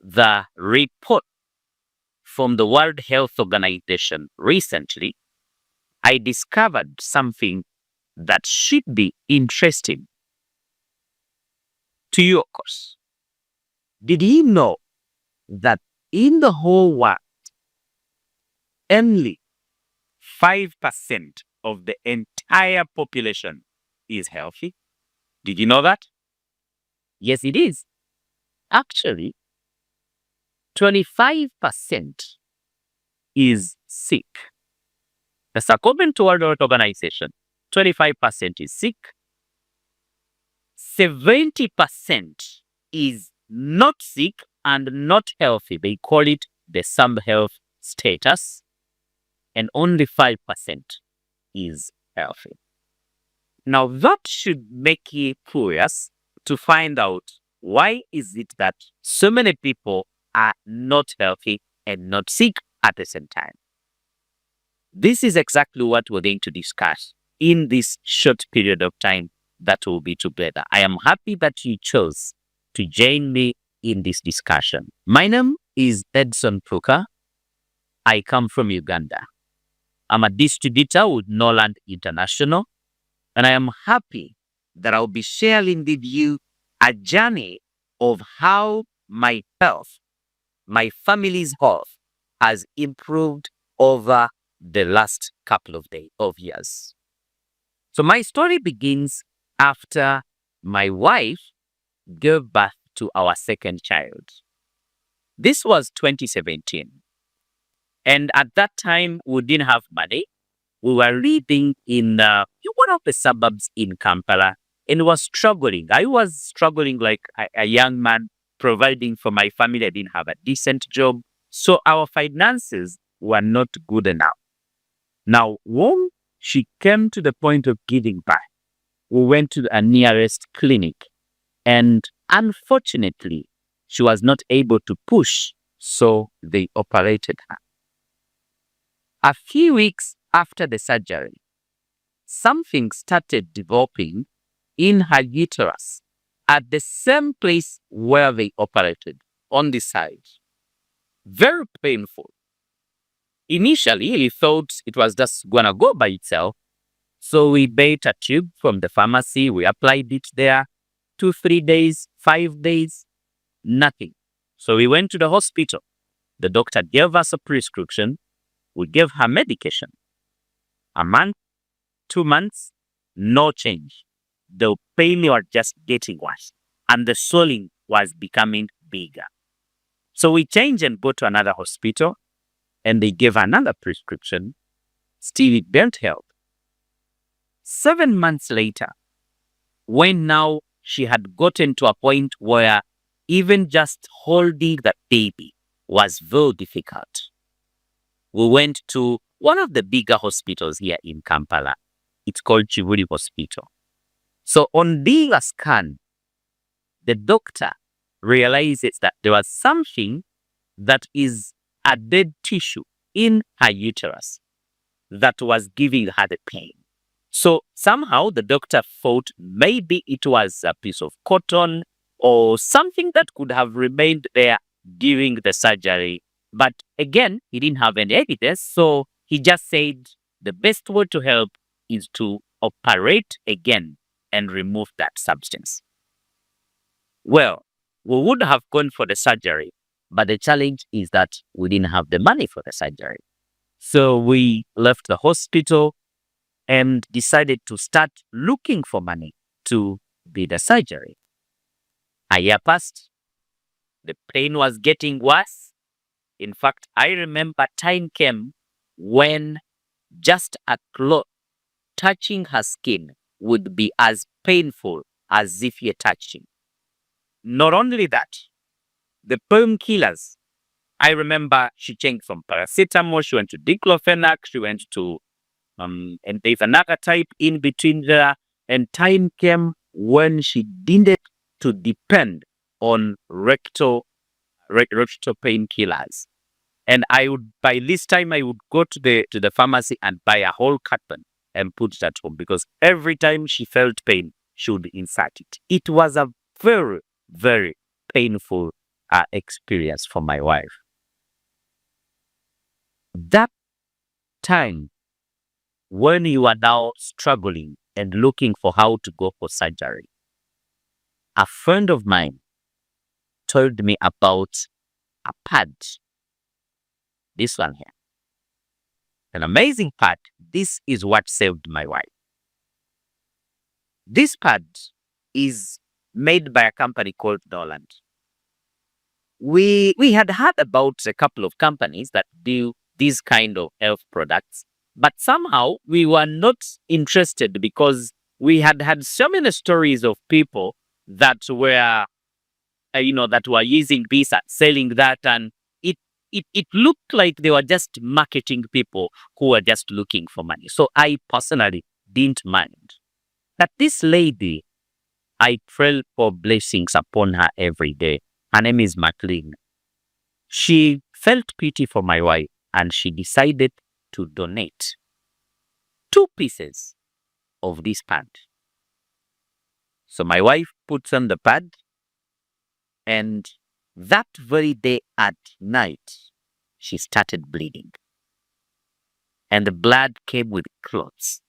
the report from the World Health Organization recently, I discovered something that should be interesting to you, of course. Did you know that in the whole world, only 5% of the entire population is healthy? Did you know that? Yes, it is. Actually, 25% is sick. That's according to World Health Organization. 25% is sick. 70% is not sick and not healthy. They call it the some health status. And only 5% is healthy. Now that should make you curious to find out why is it that so many people are not healthy and not sick at the same time. This is exactly what we're going to discuss in this short period of time that we'll be together. I am happy that you chose to join me in this discussion. My name is Edson Prucka. I come from Uganda. I'm a distributor with Norland International, and I am happy that I'll be sharing with you a journey of how my health, my family's health, has improved over the last couple of years. So my story begins after my wife gave birth to our second child. This was 2017. And at that time, we didn't have money. We were living in one of the suburbs in Kampala and was struggling. I was struggling like a young man, providing for my family. I didn't have a decent job. So our finances were not good enough. Now, when she came to the point of giving birth, we went to the nearest clinic. And unfortunately, she was not able to push. So they operated her. A few weeks after the surgery, something started developing in her uterus at the same place where they operated, on the side. Very painful. Initially, we thought it was just gonna go by itself. So we bought a tube from the pharmacy, we applied it there, 2-3 days, 5 days, nothing. So we went to the hospital. The doctor gave us a prescription. We gave her medication. A month, 2 months, no change. The pain was just getting worse and the swelling was becoming bigger. So we changed and go to another hospital and they gave another prescription. Still, it didn't help. 7 months later, when now she had gotten to a point where even just holding the baby was very difficult, we went to one of the bigger hospitals here in Kampala. It's called Chivuri Hospital. So on doing a scan, the doctor realizes that there was something that is a dead tissue in her uterus that was giving her the pain. So somehow the doctor thought maybe it was a piece of cotton or something that could have remained there during the surgery. But again, he didn't have any evidence, so he just said the best way to help is to operate again and remove that substance. Well, we would have gone for the surgery, but the challenge is that we didn't have the money for the surgery. So we left the hospital and decided to start looking for money to do the surgery. A year passed. The pain was getting worse. In fact, I remember time came when just a cloth touching her skin would be as painful as if you're touching. Not only that, the painkillers, I remember she changed from paracetamol, she went to diclofenac, she went to, and there's another type in between there. And time came when she needed to depend on rectal painkillers. And by this time, I would go to the pharmacy and buy a whole carton and put that home, because every time she felt pain, she would insert it. It was a very, very painful experience for my wife. That time when you are now struggling and looking for how to go for surgery, a friend of mine told me about a pad. This one here. An amazing pad. This is what saved my wife. This pad is made by a company called Norland. We had heard about a couple of companies that do these kind of health products, but somehow we were not interested because we had had so many stories of people that were, that were using this and selling that, and it looked like they were just marketing people who were just looking for money. So I personally didn't mind. That this lady, I pray for blessings upon her every day. Her name is McLean. She felt pity for my wife and she decided to donate 2 pieces of this pad. So my wife puts on the pad, and that very day at night, she started bleeding. And the blood came with clots,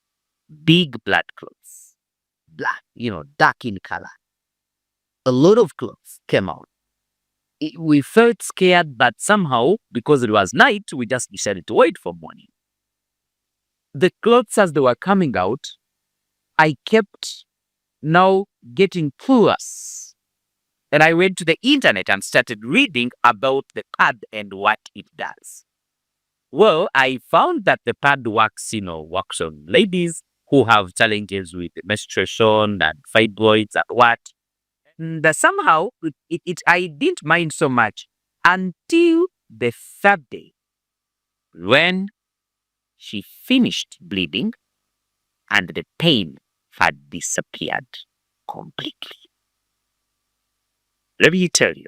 big blood clots, black, dark in color. A lot of clots came out. We felt scared, but somehow, because it was night, we just decided to wait for morning. The clots, as they were coming out, I kept now getting curious. And I went to the internet and started reading about the pad and what it does. Well, I found that the pad works on ladies who have challenges with menstruation and fibroids and what. And somehow, I didn't mind so much until the 3rd day when she finished bleeding and the pain had disappeared completely. Let me tell you,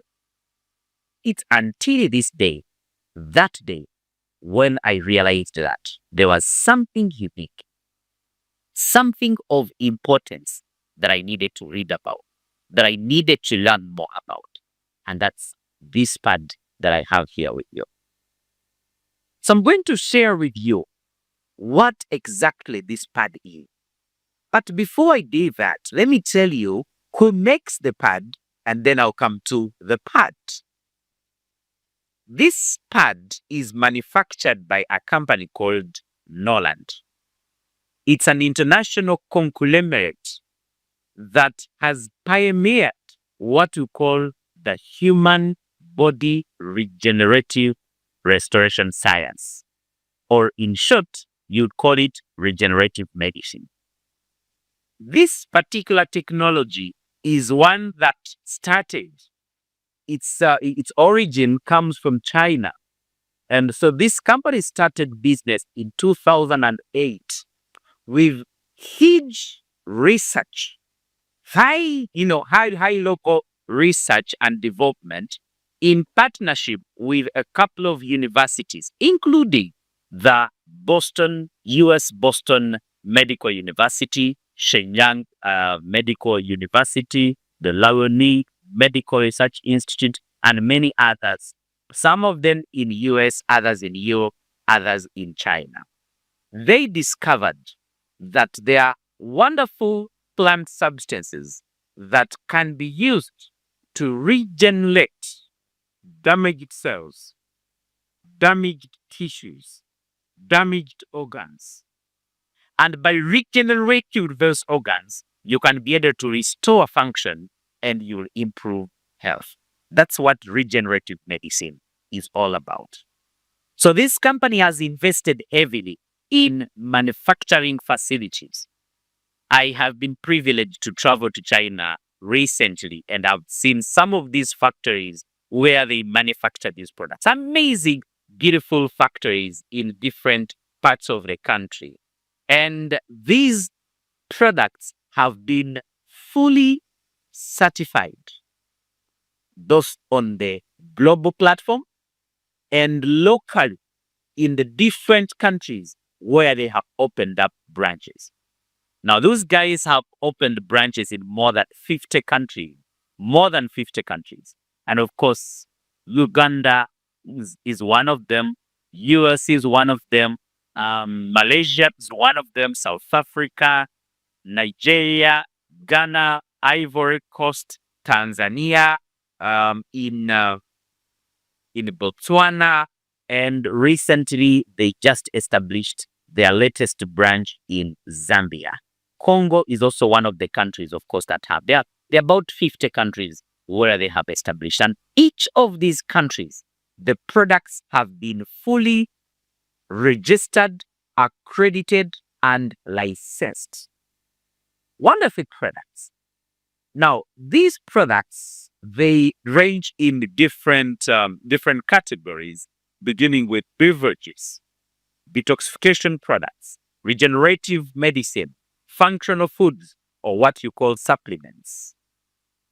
it's until this day, that day, when I realized that there was something unique, something of importance that I needed to read about, that I needed to learn more about. And that's this pad that I have here with you. So I'm going to share with you what exactly this pad is. But before I do that, let me tell you who makes the pad, and then I'll come to the pad. This pad is manufactured by a company called Norland. It's an international conglomerate that has pioneered what we call the human body regenerative restoration science, or in short, you'd call it regenerative medicine. This particular technology is one that started, its origin comes from China. And so this company started business in 2008 with huge research, high local research and development in partnership with a couple of universities, including the US Boston Medical University, Shenyang Medical University, the Laoni Medical Research Institute, and many others. Some of them in US, others in Europe, others in China. They discovered that there are wonderful plant substances that can be used to regenerate damaged cells, damaged tissues, damaged organs. And by regenerating those organs, you can be able to restore function and you'll improve health. That's what regenerative medicine is all about. So this company has invested heavily in manufacturing facilities. I have been privileged to travel to China recently, and I've seen some of these factories where they manufacture these products. Amazing, beautiful factories in different parts of the country. And these products have been fully certified, those on the global platform and local in the different countries where they have opened up branches. Now, those guys have opened branches in more than 50 countries, And of course, Uganda is one of them. US is one of them. Malaysia is one of them. South Africa, Nigeria, Ghana, Ivory Coast, Tanzania, in Botswana, and recently they just established their latest branch in Zambia. Congo is also one of the countries, of course, that have. There are about 50 countries where they have established. And each of these countries, the products have been fully registered, accredited, and licensed. Wonderful products. Now, these products, they range in different categories, beginning with beverages, detoxification products, regenerative medicine, functional foods, or what you call supplements.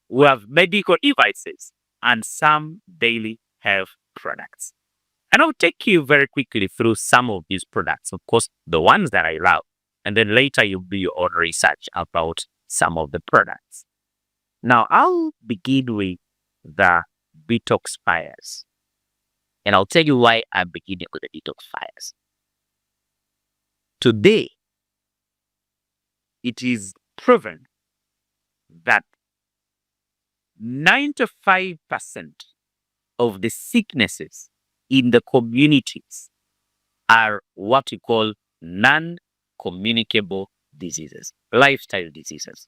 We have medical devices and some daily health products. And I'll take you very quickly through some of these products, of course, the ones that I love, and then later you'll do your own research about some of the products. Now, I'll begin with the detoxifiers. And I'll tell you why I'm beginning with the detoxifiers. Today, it is proven that 95% of the sicknesses in the communities are what we call non-communicable diseases, lifestyle diseases.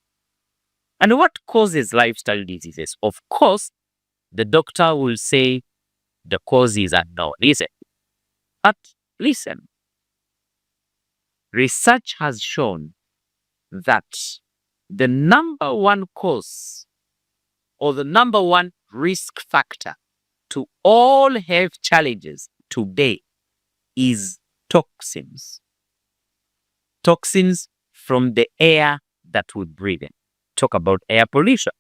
And what causes lifestyle diseases? Of course, the doctor will say the cause is unknown, is it? But listen, research has shown that the number one cause or the number one risk factor to all health challenges today is toxins. Toxins from the air that we breathe in. Talk about air pollution.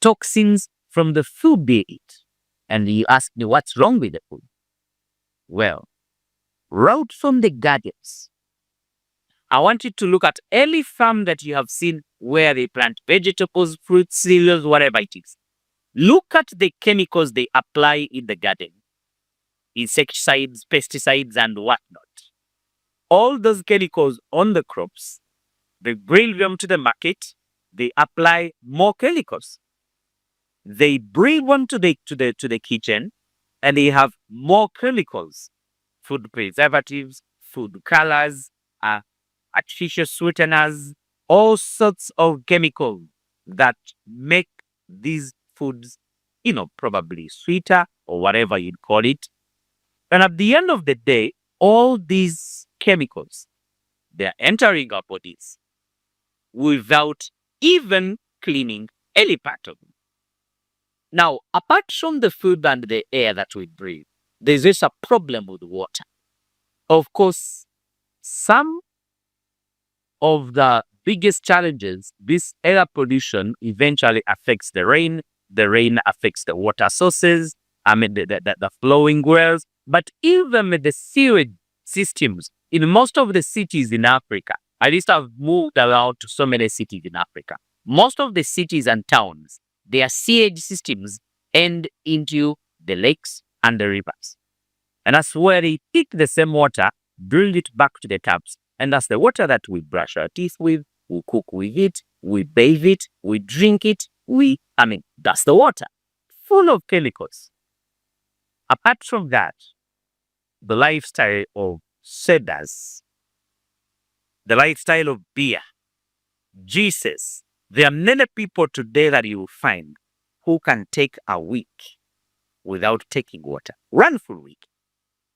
Toxins from the food we eat. And you ask me, what's wrong with the food? Well, right from the gardens, I want you to look at any farm that you have seen where they plant vegetables, fruits, cereals, whatever it is. Look at the chemicals they apply in the garden. Insecticides, pesticides, and whatnot. All those chemicals on the crops, they bring them to the market, they apply more chemicals. They bring one to the kitchen, and they have more chemicals, food preservatives, food colors, artificial sweeteners, all sorts of chemicals that make these foods, probably sweeter or whatever you'd call it. And at the end of the day, all these chemicals, they're entering our bodies without even cleaning any part of them. Now, apart from the food and the air that we breathe, there's just a problem with water. Of course, some of the biggest challenges, this air pollution eventually affects the rain affects the water sources, the flowing wells, but even the sewage systems in most of the cities in Africa. At least I've moved around to so many cities in Africa. Most of the cities and towns, their sewage systems end into the lakes and the rivers. And that's where they take the same water, bring it back to the taps. And that's the water that we brush our teeth with, we cook with it, we bathe it, we drink it, that's the water, full of chemicals. Apart from that, the lifestyle of sodas, the lifestyle of beer, juices. There are many people today that you will find who can take a week without taking water. One full week.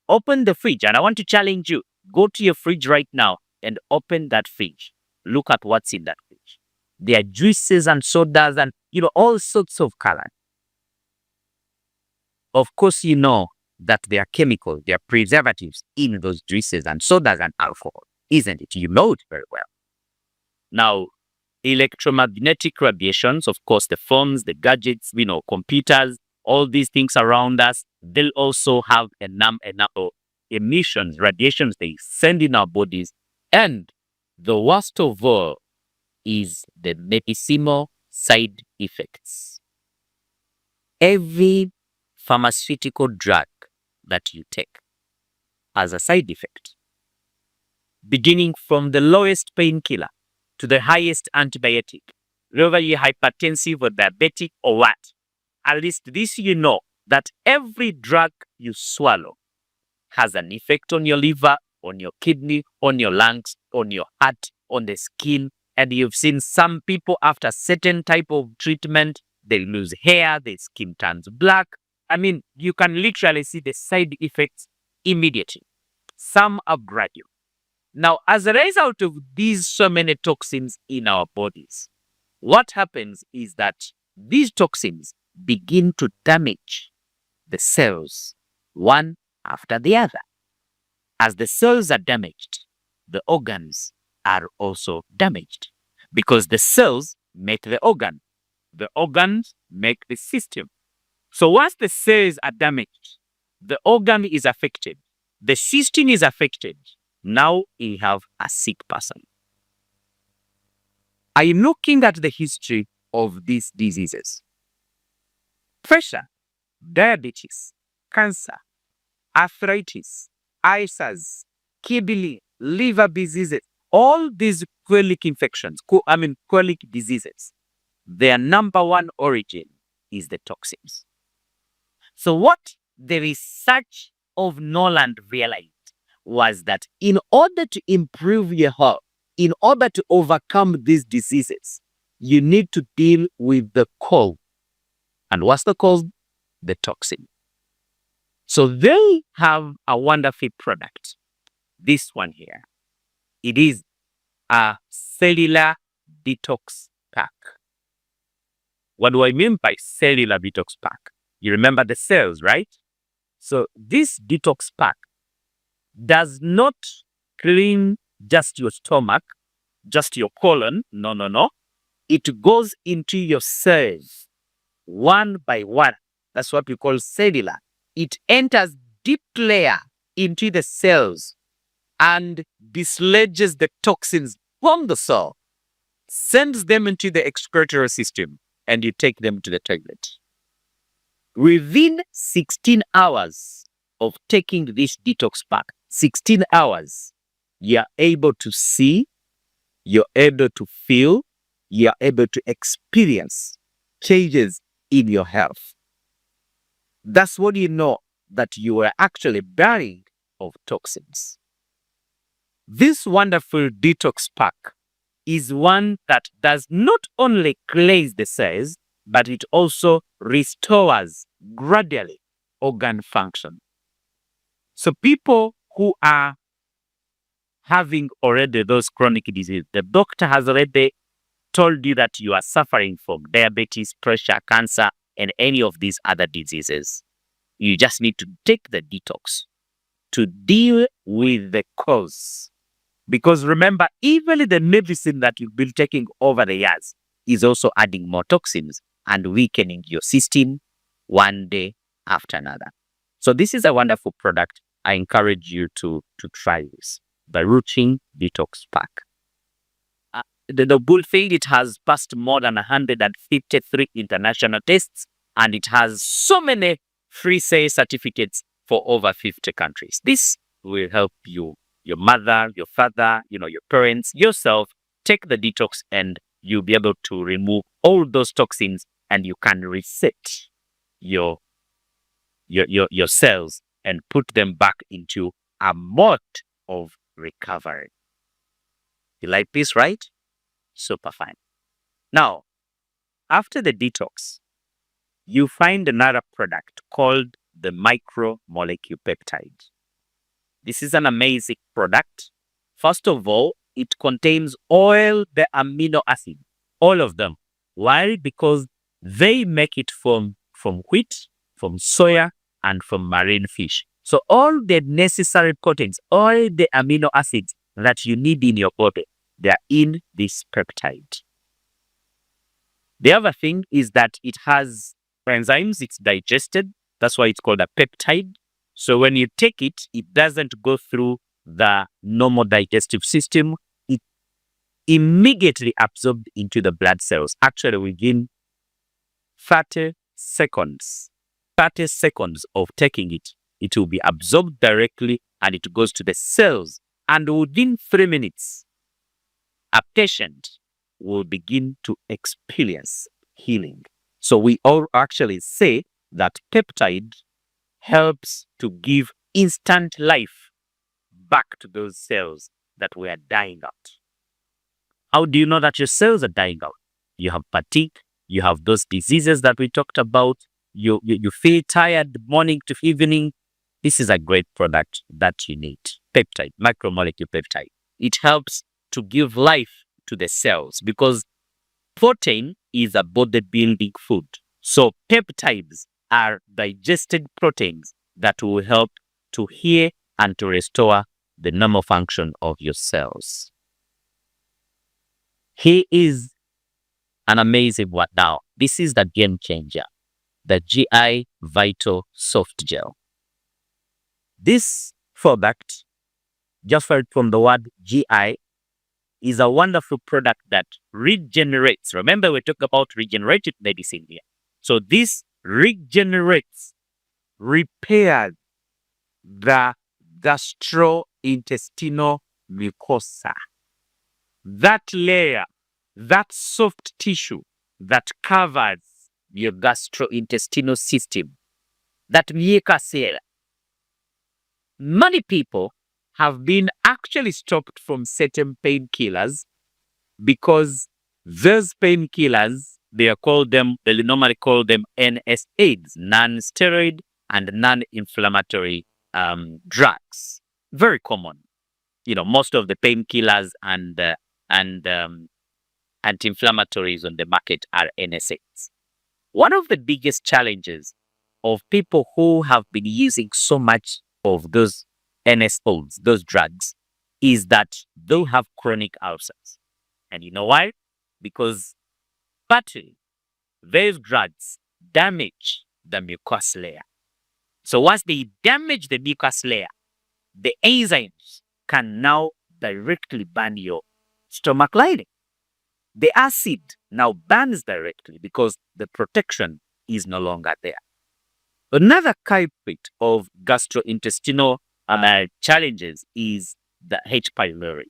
Open the fridge, and I want to challenge you. Go to your fridge right now and open that fridge. Look at what's in that fridge. There are juices and sodas and, all sorts of color. Of course, you know that there are chemicals, there are preservatives in those juices and sodas and alcohol, isn't it? You know it very well. Now, electromagnetic radiations, of course, the phones, the gadgets, computers, all these things around us, they'll also have a number of emissions, radiations they send in our bodies. And the worst of all is the medicinal side effects. Every pharmaceutical drug that you take has a side effect, beginning from the lowest painkiller to the highest antibiotic, whether you're hypertensive or diabetic or what. At least this you know, that every drug you swallow has an effect on your liver, on your kidney, on your lungs, on your heart, on the skin. And you've seen some people after certain type of treatment, they lose hair, their skin turns black. I mean, you can literally see the side effects immediately. Some are gradual. Now, as a result of these so many toxins in our bodies, what happens is that these toxins begin to damage the cells one after the other. As the cells are damaged, the organs are also damaged because the cells make the organs make the system. So once the cells are damaged, the organ is affected, the system is affected. Now you have a sick person. Are you looking at the history of these diseases? Pressure, diabetes, cancer, arthritis, ulcers, kidney, liver diseases, all these chronic infections, chronic diseases, their number one origin is the toxins. So what the research of Norland realized was that in order to improve your health, in order to overcome these diseases, you need to deal with the cause. And what's the cause? The toxin. So they have a wonderful product. This one here. It is a cellular detox pack. What do I mean by cellular detox pack? You remember the cells, right? So this detox pack does not clean just your stomach, just your colon. No. It goes into your cells one by one. That's what we call cellular. It enters deep layer into the cells and dislodges the toxins from the cell, sends them into the excretory system, and you take them to the toilet. Within 16 hours of taking this detox pack, 16 hours, you're able to see, you're able to feel, you're able to experience changes in your health. That's what you know that you are actually burning of toxins. This wonderful detox pack is one that does not only cleanse the cells, but it also restores gradually organ function. So people who are having already those chronic diseases, the doctor has already told you that you are suffering from diabetes, pressure, cancer, and any of these other diseases. You just need to take the detox to deal with the cause. Because remember, even the medicine that you've been taking over the years is also adding more toxins and weakening your system one day after another. So this is a wonderful product. I encourage you to try this, the Routine Detox Pack. The good thing, it has passed more than 153 international tests, and it has so many free sale certificates for over 50 countries. This will help you, your mother, your father, your parents, yourself, take the detox, and you'll be able to remove all those toxins, and you can reset your cells and put them back into a mode of recovery. You like this, right? Super fine. Now, after the detox, you find another product called the micromolecule peptide. This is an amazing product. First of all, it contains all the amino acids, all of them. Why? Because they make it from wheat, from soya, and from marine fish. So all the necessary proteins, all the amino acids that you need in your body, they are in this peptide. The other thing is that it has enzymes, it's digested. That's why it's called a peptide. So when you take it, it doesn't go through the normal digestive system. It immediately absorbed into the blood cells, actually within 30 seconds. 30 seconds of taking it, it will be absorbed directly and it goes to the cells. And within 3 minutes, a patient will begin to experience healing. So we all actually say that peptide helps to give instant life back to those cells that were dying out. How do you know that your cells are dying out? You have fatigue, you have those diseases that we talked about, you feel tired morning to evening. This is a great product that you need. Peptide, macromolecule peptide. It helps to give life to the cells because protein is a bodybuilding food. So peptides are digested proteins that will help to heal and to restore the normal function of your cells. He is an amazing one. Now, this is the game changer, the GI Vital Soft Gel. This product, just from the word GI, is a wonderful product that regenerates. Remember, we talked about regenerative medicine here. So this regenerates, repairs the gastrointestinal mucosa. That layer, that soft tissue that covers your gastrointestinal system, that mucus layer. Many people have been actually stopped from certain painkillers because those painkillers, they normally call them NSAIDs, non-steroid and non-inflammatory drugs. Very common. Most of the painkillers and anti-inflammatories on the market are NSAIDs. One of the biggest challenges of people who have been using so much of those NSAIDs, those drugs, is that they'll have chronic ulcers. And you know why? Because partly those drugs damage the mucus layer. So once they damage the mucus layer, the enzymes can now directly burn your stomach lining. The acid now burns directly because the protection is no longer there. Another culprit of gastrointestinal challenges is the H. pylori.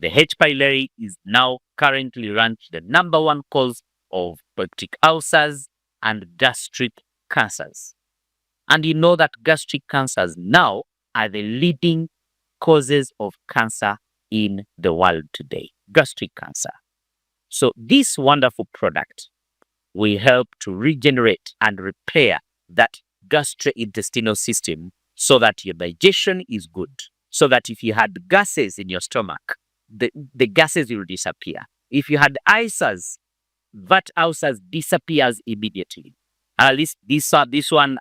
The H. pylori is now currently ranked the #1 cause of peptic ulcers and gastric cancers. And you know that gastric cancers now are the leading causes of cancer in the world today. Gastric cancer. So this wonderful product will help to regenerate and repair that gastrointestinal system so that your digestion is good. So that if you had gases in your stomach, the gases will disappear. If you had ulcers, that ulcers disappears immediately. At least this one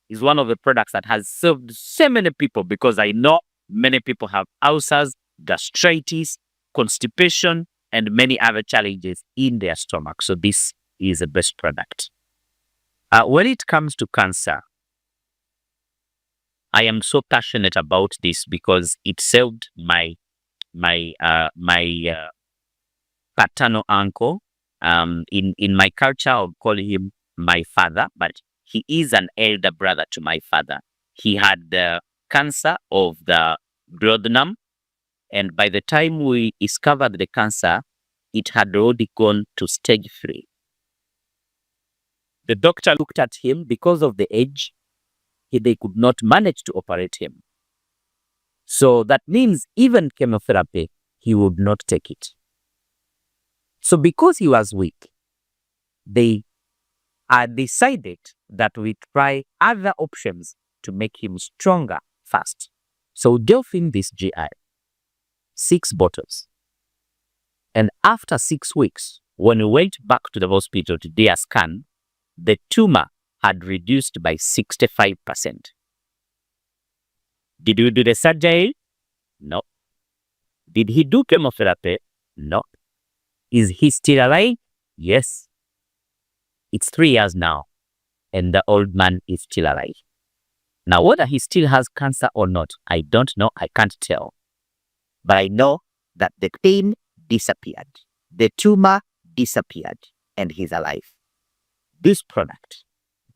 is one of the products that has served so many people because I know many people have ulcers, gastritis, constipation, and many other challenges in their stomach. So this is the best product. When it comes to cancer, I am so passionate about this because it served my paternal uncle. In my culture, I would call him my father, but he is an elder brother to my father. He had the cancer of the duodenum, and by the time we discovered the cancer, it had already gone to stage 3. The doctor looked at him because of the age. They could not manage to operate him. So that means even chemotherapy, he would not take it. So because he was weak, they decided that we try other options to make him stronger fast. So they gave this GI, 6 bottles. And after 6 weeks, when we went back to the hospital to do a scan, the tumor had reduced by 65%. Did we do the surgery? No. Did he do chemotherapy? No. Is he still alive? Yes. It's 3 years now, and the old man is still alive. Now, whether he still has cancer or not, I don't know. I can't tell. But I know that the pain disappeared. The tumor disappeared, and he's alive. this product.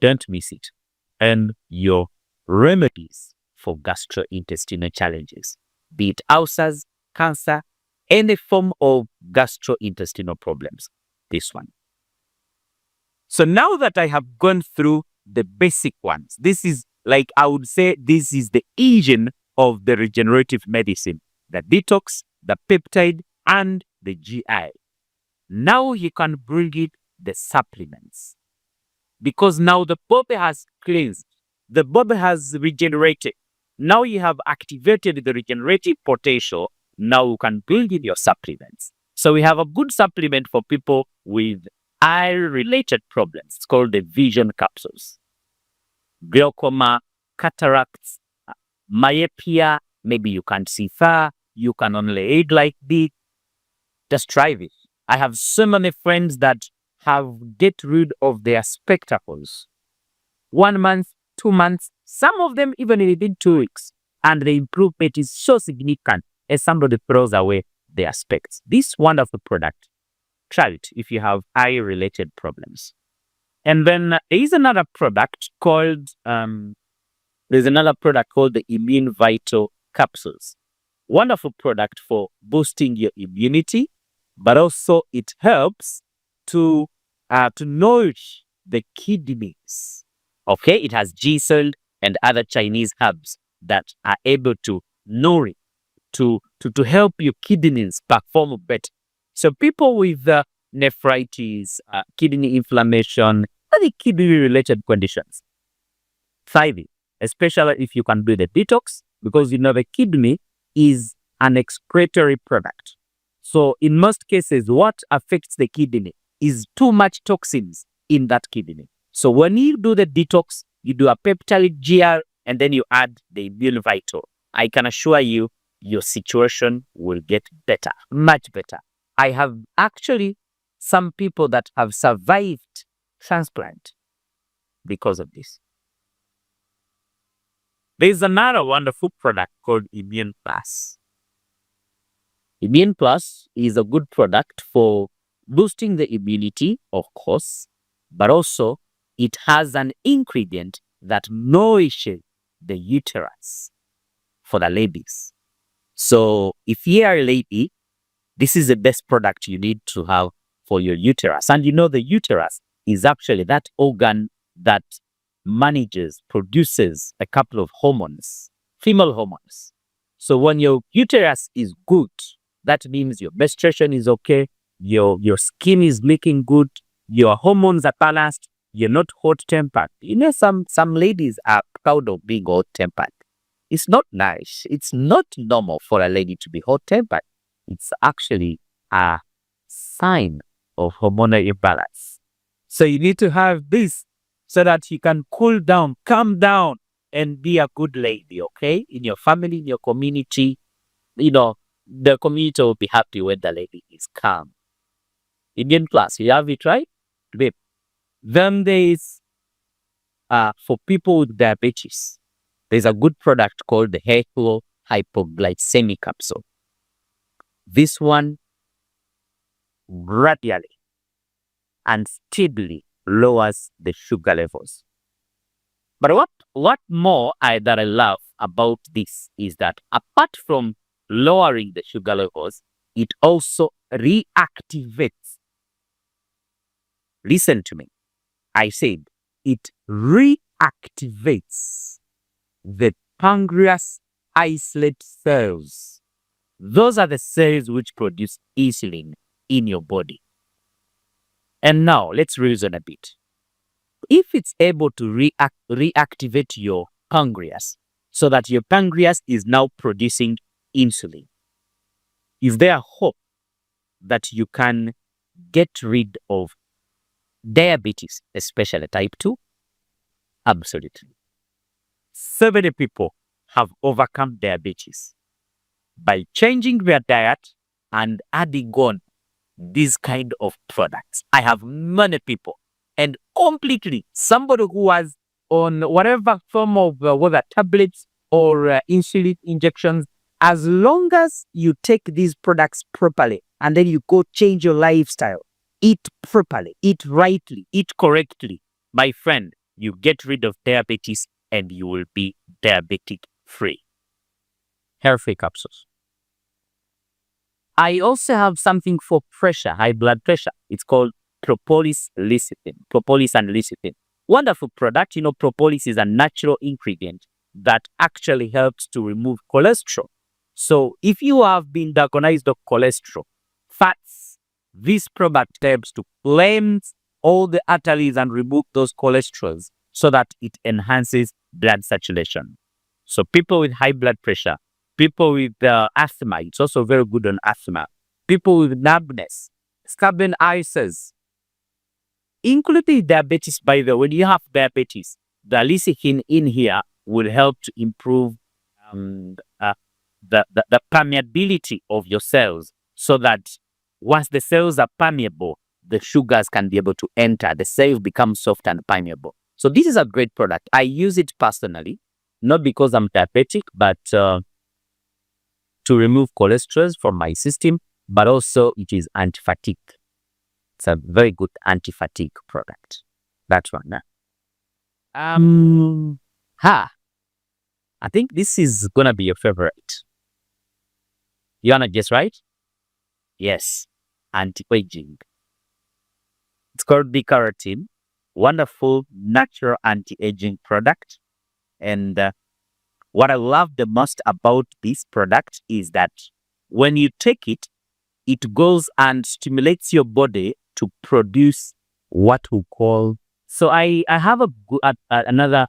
Don't miss it. And your remedies for gastrointestinal challenges, be it ulcers, cancer, any form of gastrointestinal problems. This one. So now that I have gone through the basic ones, this is like, I would say this is the engine of the regenerative medicine, the detox, the peptide, and the GI. Now you can bring it the supplements. Because now the body has cleansed, the body has regenerated. Now you have activated the regenerative potential. Now you can bring in your supplements. So we have a good supplement for people with eye-related problems. It's called the vision capsules. Glaucoma, cataracts, myopia, maybe you can't see far, you can only aid like this. Just try it. I have so many friends that have get rid of their spectacles. 1 month, 2 months, some of them even within 2 weeks. And the improvement is so significant as somebody throws away their specs. This wonderful product, try it if you have eye-related problems. And then there is another product called the Immune Vital Capsules. Wonderful product for boosting your immunity, but also it helps to nourish the kidneys. Okay, it has gisel and other Chinese herbs that are able to nourish, to help your kidneys perform better. So people with nephritis, kidney inflammation, other kidney-related conditions, try it, especially if you can do the detox, because the kidney is an excretory product. So in most cases, what affects the kidney is too much toxins in that kidney. So when you do the detox, you do a peptide GR, and then you add the Immune Vital. I can assure you, your situation will get better, much better. I have actually some people that have survived transplant because of this. There's another wonderful product called Immune Plus. Immune Plus is a good product for boosting the immunity, of course, but also it has an ingredient that nourishes the uterus for the ladies. So if you are a lady, this is the best product you need to have for your uterus. And the uterus is actually that organ that produces a couple of hormones, female hormones. So when your uterus is good, that means your menstruation is okay, your skin is looking good, your hormones are balanced, you're not hot-tempered. Some ladies are proud of being hot-tempered. It's not nice. It's not normal for a lady to be hot-tempered. It's actually a sign of hormonal imbalance. So you need to have this so that you can cool down, calm down, and be a good lady, okay? In your family, in your community, the community will be happy when the lady is calm. Immune Plus, you have it, right? Babe. Then there is, for people with diabetes, there's a good product called the Herbal Hypoglycemic Capsule. This one gradually and steadily lowers the sugar levels. But what more that I love about this is that apart from lowering the sugar levels, it also reactivates. Listen to me. I said it reactivates the pancreas islet cells. Those are the cells which produce insulin in your body. And now let's reason a bit. If it's able to reactivate your pancreas so that your pancreas is now producing insulin, is there hope that you can get rid of diabetes, especially type 2? Absolutely. So many people have overcome diabetes by changing their diet and adding on these kind of products. I have many people, and completely somebody who was on whatever form of whether tablets or insulin injections, as long as you take these products properly and then you go change your lifestyle, Eat properly, eat rightly, eat correctly. My friend, you get rid of diabetes and you will be diabetic free. Healthy capsules. I also have something for pressure, high blood pressure. It's called propolis lecithin. Propolis and lecithin. Wonderful product. You know, propolis is a natural ingredient that actually helps to remove cholesterol. So if you have been diagnosed of cholesterol, fats, this product helps to cleanse all the arteries and remove those cholesterols so that it enhances blood circulation. So people with high blood pressure, people with asthma, it's also very good on asthma. People with numbness, stubborn ulcers, including diabetes, by the way. When you have diabetes, the lecithin in here will help to improve the permeability of your cells so that once the cells are permeable, the sugars can be able to enter. The cells become soft and permeable. So this is a great product. I use it personally, not because I'm diabetic, but to remove cholesterol from my system, but also it is anti-fatigue. It's a very good anti-fatigue product. That's one. I think this is gonna be your favorite. You wanna guess, right? Yes, anti-aging. It's called B-carotene. Wonderful natural anti-aging product. And what I love the most about this product is that when you take it, it goes and stimulates your body to produce what we call. So I have another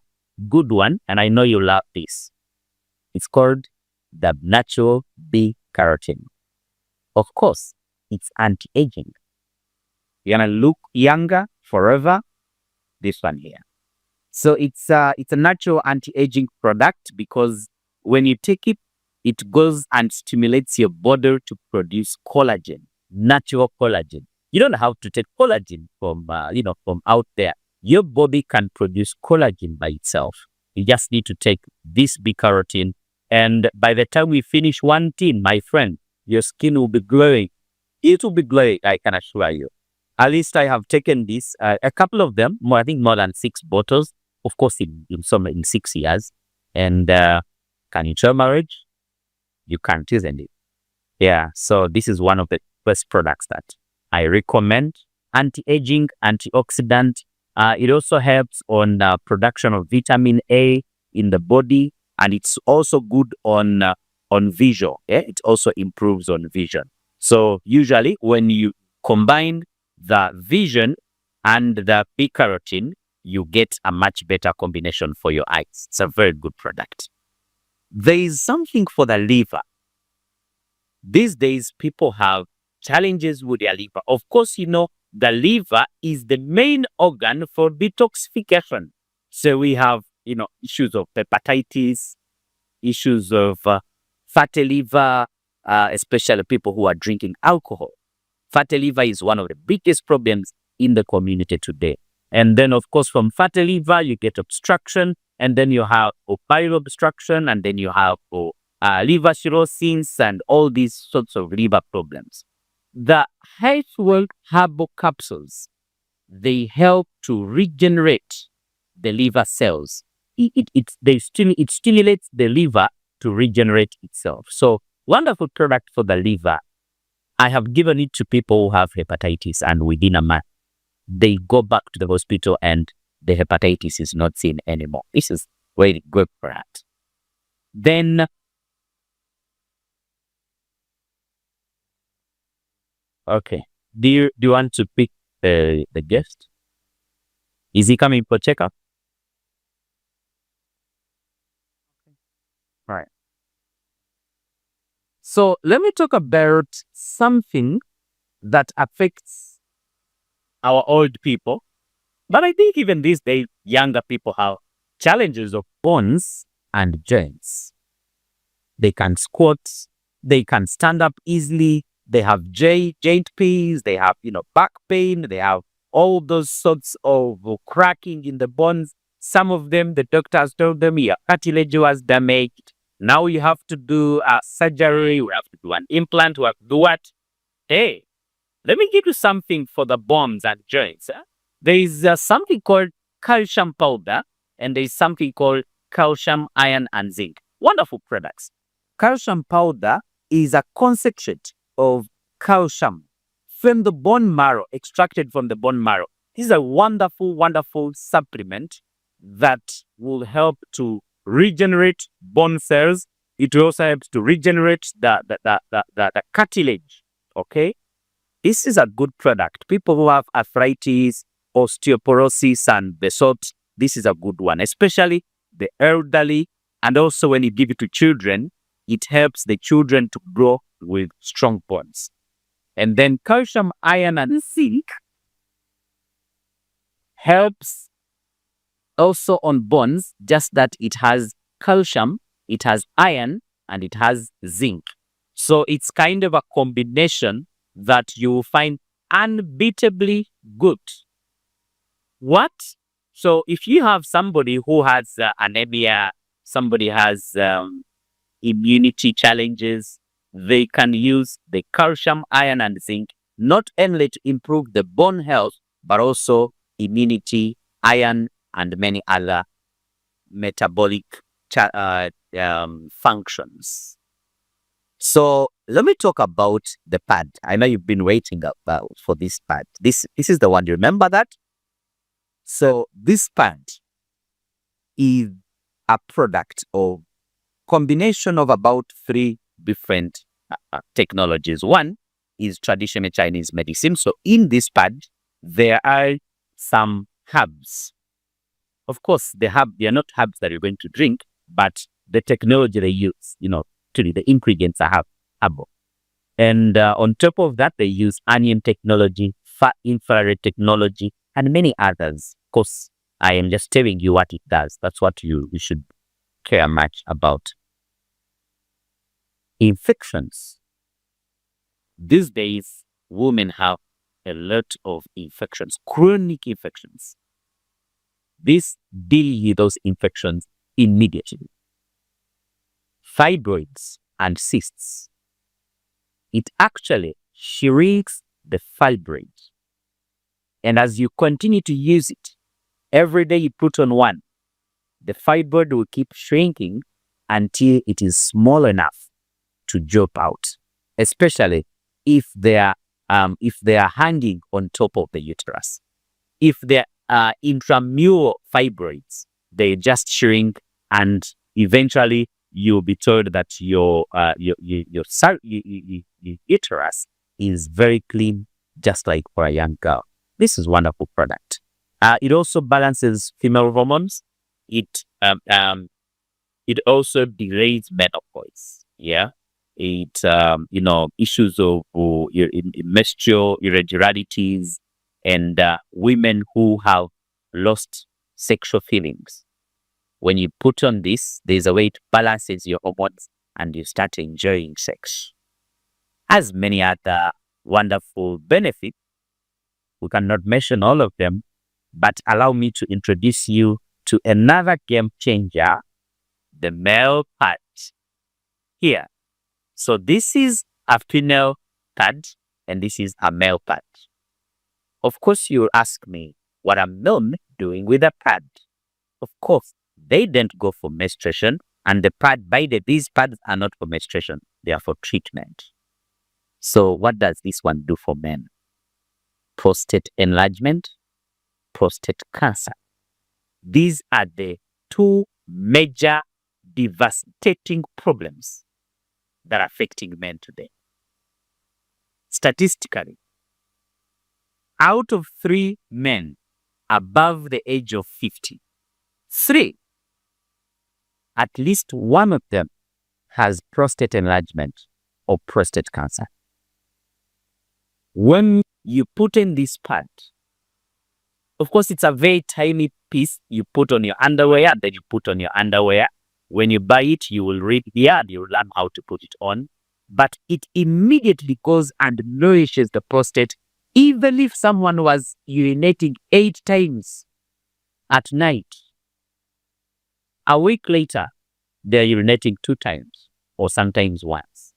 good one, and I know you love this. It's called the natural B-carotene. Of course, it's anti-aging. You're gonna look younger forever. This one here. So it's a natural anti-aging product because when you take it, it goes and stimulates your body to produce collagen, natural collagen. You don't have to take collagen from from out there. Your body can produce collagen by itself. You just need to take this B-carotene, and by the time we finish one tin, my friend, your skin will be glowing. It will be glowing, I can assure you. At least I have taken this, a couple of them, I think more than 6 bottles, of course, in 6 years. And can you tell marriage? You can't, isn't it? Yeah, so this is one of the best products that I recommend. Anti-aging, antioxidant. It also helps on production of vitamin A in the body, and it's also good on visual. Yeah? It also improves on vision. So usually when you combine the vision and the B-carotene, you get a much better combination for your eyes. It's a very good product. There is something for the liver. These days, people have challenges with their liver. Of course, you know, the liver is the main organ for detoxification. So we have, issues of hepatitis, issues of fatty liver, especially people who are drinking alcohol. Fatty liver is one of the biggest problems in the community today. And then, of course, from fatty liver, you get obstruction, and then you have bile obstruction, and then you have liver cirrhosis, and all these sorts of liver problems. The Health Herbal capsules, they help to regenerate the liver cells. It stimulates the liver to regenerate itself. So, wonderful product for the liver. I have given it to people who have hepatitis, and within a month, they go back to the hospital and the hepatitis is not seen anymore. This is very good for that. Then, okay, do you want to pick the guest? Is he coming for checkup? Right. So let me talk about something that affects our old people. But I think even these days, younger people have challenges of bones and joints. They can squat, they can stand up easily, they have joint pains, they have, back pain, they have all those sorts of cracking in the bones. Some of them, the doctors told them your cartilage was damaged. Now you have to do a surgery, we have to do an implant, we have to do what? Hey, Let me give you something for the bones and joints. There is something called calcium powder, and there is something called calcium, iron, and zinc. Wonderful products. Calcium powder is a concentrate of calcium from the bone marrow, extracted from the bone marrow. This is a wonderful, wonderful supplement that will help to regenerate bone cells. It also helps to regenerate the cartilage. Okay, this is a good product. People who have arthritis, osteoporosis, and the sort, this is a good one, especially the elderly. And also when you give it to children, it helps the children to grow with strong bones. And then calcium, iron, and zinc helps also on bones, just that it has calcium, it has iron, and it has zinc. So it's kind of a combination that you will find unbeatably good. What? So if you have somebody who has anemia, somebody has immunity challenges, they can use the calcium, iron, and zinc not only to improve the bone health, but also immunity, iron, and many other metabolic functions. So let me talk about the pad. I know you've been waiting for this pad. This is the one. You remember that? So this pad is a product of combination of about 3 different technologies. One is traditional Chinese medicine. So in this pad, there are some herbs. Of course, they are not herbs that you're going to drink, but the technology they use, the ingredients are herbal. And on top of that, they use onion technology, far infrared technology, and many others. Of course, I am just telling you what it does. That's what you should care much about. Infections. These days, women have a lot of infections, chronic infections. This deals with those infections immediately. Fibroids and cysts. It actually shrinks the fibroids. And as you continue to use it, every day you put on one, the fibroid will keep shrinking until it is small enough to drop out, especially if they are hanging on top of the uterus. If they are intramural fibroids, they just shrink, and eventually you'll be told that your uterus is very clean, just like for a young girl. This is a wonderful product. It also balances female hormones. It also delays menopause. Yeah. It issues of menstrual irregularities and women who have lost sexual feelings. When you put on this, there's a way it balances your hormones and you start enjoying sex. Has many other wonderful benefits. We cannot mention all of them, but allow me to introduce you to another game changer, the male pad. Here. So this is a female pad and this is a male pad. Of course, you'll ask me what I'm doing with a pad. Of course, they don't go for menstruation, and the pad, these pads are not for menstruation. They are for treatment. So what does this one do for men? Prostate enlargement, prostate cancer. These are the 2 major devastating problems that are affecting men today. Statistically, out of 3 men above the age of 50, 3, at least one of them has prostate enlargement or prostate cancer. When you put in this pad, of course, it's a very tiny piece you put on your underwear, then you put on your underwear. When you buy it, you will read the ad, you will learn how to put it on. But it immediately goes and nourishes the prostate, even if someone was urinating 8 times at night. A week later, they're urinating 2 times or sometimes once.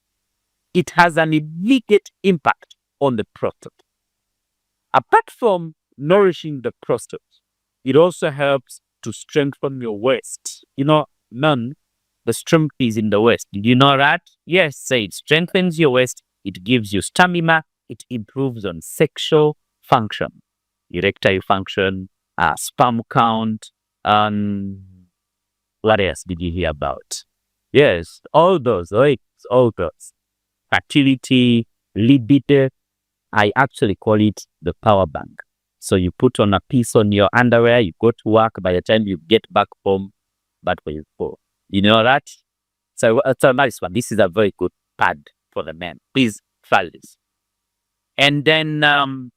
It has an immediate impact on the prostate. Apart from nourishing the prostate, it also helps to strengthen your waist. Men, the strength is in the waist. Did you know that? Yes, say it strengthens your waist. It gives you stamina. It improves on sexual function, erectile function, sperm count, and what else did you hear about? Yes, all those, right? All those. Fertility, libido. I actually call it the power bank. So you put on a piece on your underwear, you go to work, by the time you get back home, battery is full. You know that? So it's a nice one. This is a very good pad for the men. Please try this. And then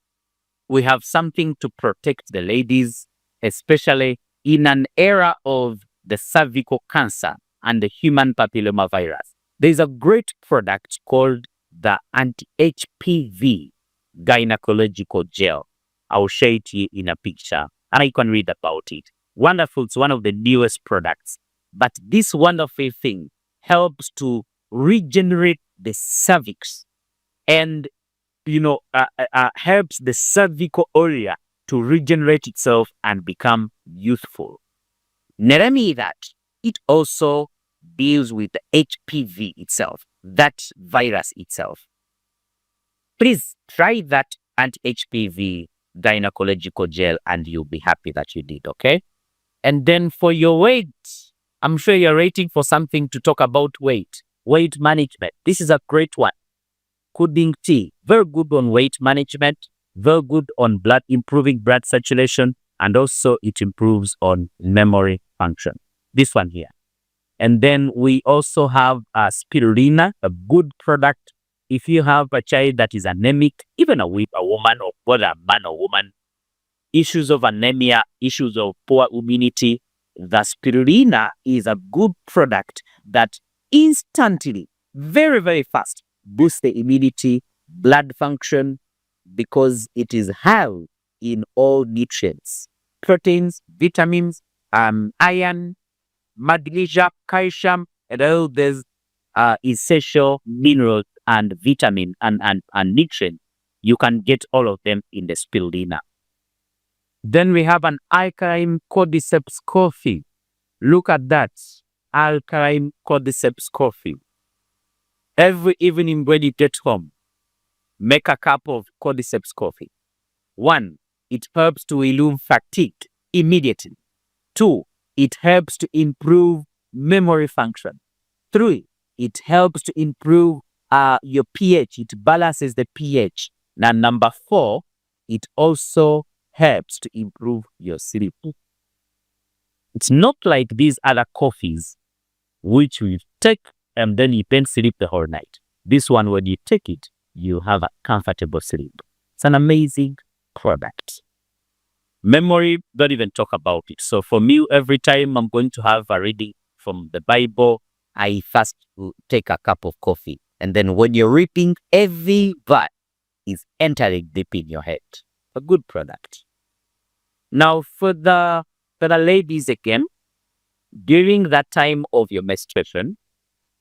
we have something to protect the ladies, especially in an era of the cervical cancer and the human papillomavirus. There's a great product called the anti-HPV gynecological gel. I'll show it to you in a picture and you can read about it. Wonderful. It's one of the newest products. But this wonderful thing helps to regenerate the cervix and helps the cervical area to regenerate itself and become youthful. Not only that, it also deals with the HPV itself, that virus itself. Please try that anti-HPV gynecological gel and you'll be happy that you did, okay? And then for your weight, I'm sure you're waiting for something to talk about weight management. This is a great one. Kuding tea, very good on weight management, very good on improving blood circulation, and also it improves on memory function. This one here. And then we also have spirulina, a good product. If you have a child that is anemic, even a woman or whether a man or woman, issues of anemia, issues of poor immunity, the spirulina is a good product that instantly, very, very fast, boosts the immunity, blood function, because it is high in all nutrients, proteins, vitamins, iron, magnesium, calcium, and all these essential minerals and vitamin and nutrients. You can get all of them in the spirulina. Then we have an alkaline cordyceps coffee. Look at that. Alkaline cordyceps coffee. Every evening when you get home, make a cup of cordyceps coffee. 1, it helps to relieve fatigue immediately. 2, it helps to improve memory function. 3, it helps to improve your pH. It balances the pH. Now, number 4, it also helps to improve your sleep. It's not like these other coffees, which you take and then you can't sleep the whole night. This one, when you take it, you have a comfortable sleep. It's an amazing product. Memory, don't even talk about it. So for me, every time I'm going to have a reading from the Bible, I first take a cup of coffee. And then when you're reaping, every word is entering deep in your head. A good product. Now for the ladies again, during that time of your menstruation,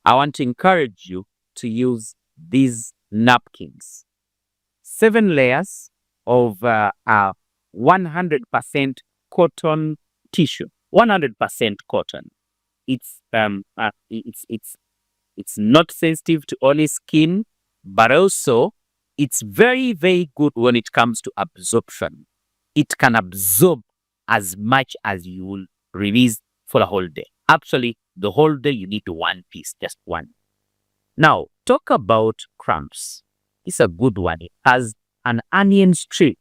I want to encourage you to use these napkins. 7 layers of 100% cotton tissue. 100% cotton. It's not sensitive to only skin, but also it's very, very good when it comes to absorption. It can absorb as much as you will release for the whole day. Actually, the whole day you need 1 piece, just 1. Now, talk about cramps. It's a good one. It has an onion strip.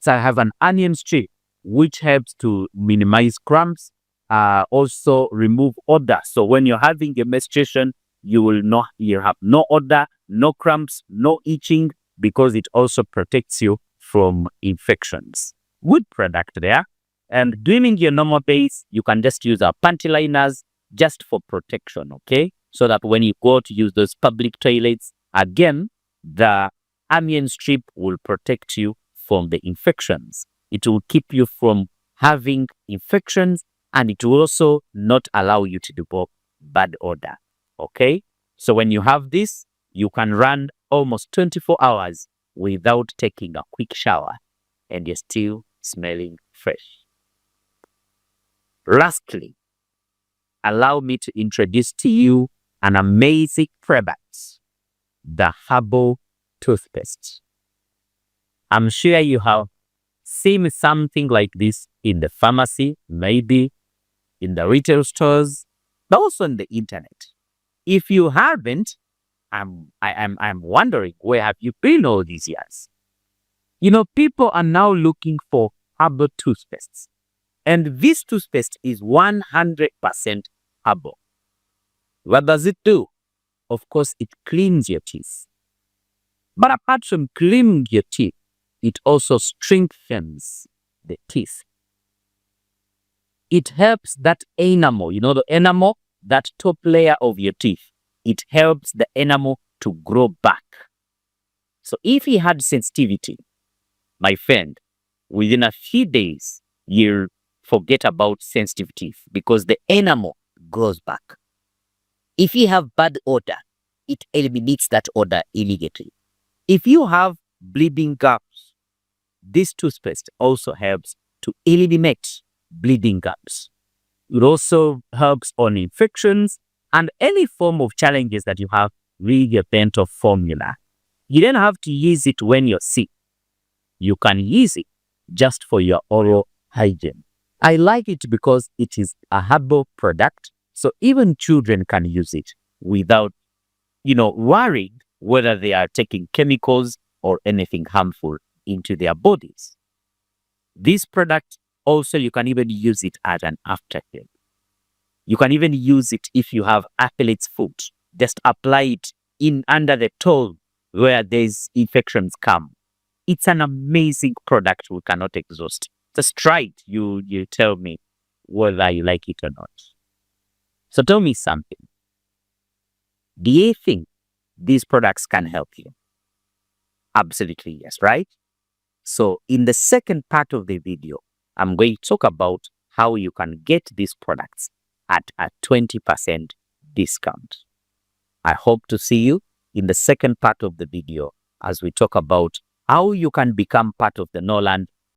So I have an onion strip, which helps to minimize cramps, also remove odor. So when you're having a menstruation, you have no odor, no cramps, no itching, because it also protects you from infections. Good product there. And during your normal days, you can just use our panty liners just for protection, okay? So that when you go to use those public toilets, again, the onion strip will protect you from the infections. It will keep you from having infections, and it will also not allow you to develop bad odor, okay? So when you have this, you can run almost 24 hours without taking a quick shower, and you're still smelling fresh. Lastly, allow me to introduce to you an amazing product, the Herbal toothpaste. I'm sure you have seen something like this in the pharmacy, maybe in the retail stores, but also on the internet. If you haven't, I'm wondering, where have you been all these years? You know, people are now looking for herbal toothpastes, and this toothpaste is 100% herbal. What does it do? Of course, it cleans your teeth. But apart from cleaning your teeth, it also strengthens the teeth. It helps that enamel, you know, the enamel, that top layer of your teeth. It helps the enamel to grow back. So if you had sensitivity, my friend, within a few days, you'll forget about sensitive teeth because the enamel grows back. If you have bad odor, it eliminates that odor immediately. If you have bleeding gums, this toothpaste also helps to eliminate bleeding gums. It also helps on infections and any form of challenges that you have with your dental formula. You don't have to use it when you're sick. You can use it just for your oral hygiene. I like it because it is a herbal product, so even children can use it without, worrying whether they are taking chemicals or anything harmful into their bodies. This product also, you can even use it as an aftercare. You can even use it if you have athlete's foot. Just apply it in under the toe where these infections come. It's an amazing product we cannot exhaust. Just try it. You tell me whether you like it or not. So tell me something. Do you think these products can help you? Absolutely yes, right? So in the second part of the video, I'm going to talk about how you can get these products at a 20% discount. I hope to see you in the second part of the video as we talk about how you can become part of the Norland